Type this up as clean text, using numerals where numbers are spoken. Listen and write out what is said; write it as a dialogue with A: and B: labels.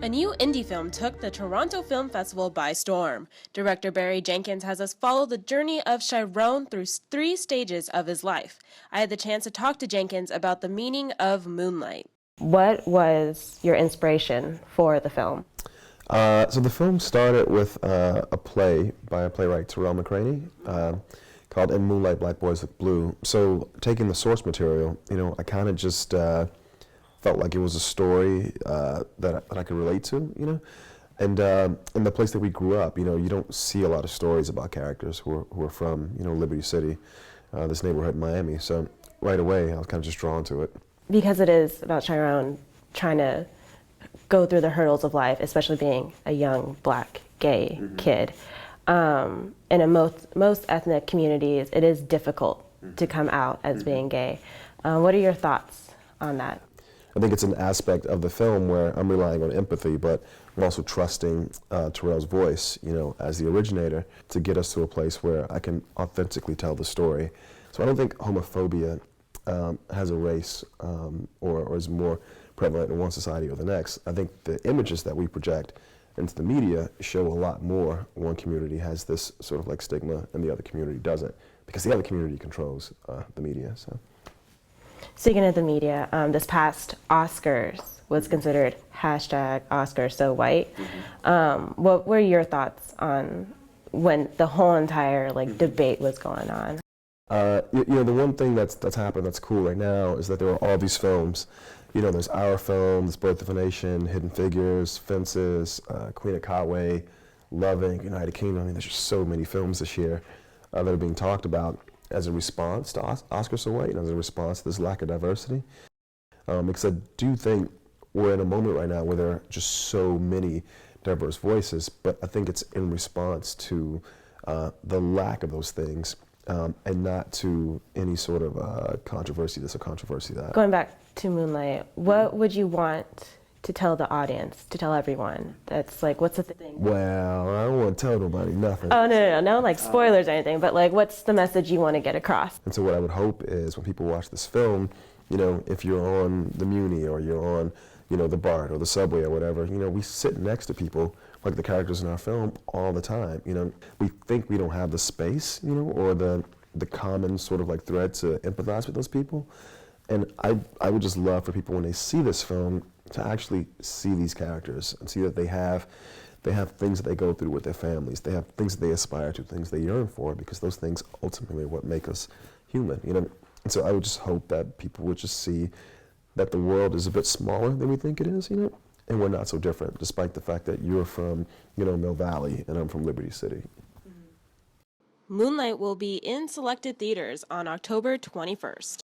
A: A new indie film took the Toronto Film Festival by storm. Director Barry Jenkins has us follow the journey of Chiron through three stages of his life. I had the chance to talk to Jenkins about the meaning of Moonlight.
B: What was your inspiration for the film?
C: So the film started with a play by a playwright, Terrell McCraney, called In Moonlight, Black Boys Look Blue. So taking the source material, I kind of just felt like it was a story that I could relate to, And in the place that we grew up, you don't see a lot of stories about characters who are from, Liberty City, this neighborhood in Miami. So right away, I was kind of just drawn to it.
B: Because it is about Chiron trying to go through the hurdles of life, especially being a young black gay kid. And in most ethnic communities, it is difficult to come out as being gay. What are your thoughts on that?
C: I think it's an aspect of the film where I'm relying on empathy, but I'm also trusting Terrell's voice, as the originator, to get us to a place where I can authentically tell the story. So I don't think homophobia has a race or is more prevalent in one society or the next. I think the images that we project into the media show a lot more. One community has this sort of like stigma and the other community doesn't, because the other community controls the media. So.
B: Speaking of the media, this past Oscars was considered #Oscars so white. What were your thoughts on when the whole entire debate was going on?
C: The one thing that's happened that's cool right now is that there are all these films. There's Our Film, there's Birth of a Nation, Hidden Figures, Fences, Queen of Conway, Loving, United Kingdom. I mean, there's just so many films this year that are being talked about as a response to Oscars so white, and as a response to this lack of diversity. Because I do think we're in a moment right now where there are just so many diverse voices, but I think it's in response to the lack of those things. And not to any sort of controversy this or controversy that.
B: Going back to Moonlight, what would you want to tell the audience, to tell everyone? That's what's the thing?
C: Well, I don't want to tell nobody nothing.
B: Oh, no, spoilers or anything, but what's the message you want to get across?
C: And so what I would hope is when people watch this film, if you're on the Muni or you're on, the BART or the subway or whatever, we sit next to people like the characters in our film all the time. We think we don't have the space, or the common sort of thread to empathize with those people. And I would just love for people when they see this film to actually see these characters and see that they have things that they go through with their families. They have things that they aspire to, things they yearn for, because those things ultimately are what make us human. And so I would just hope that people would just see that the world is a bit smaller than we think it is, and we're not so different, despite the fact that you're from, Mill Valley and I'm from Liberty City.
A: Moonlight will be in selected theaters on October 21st.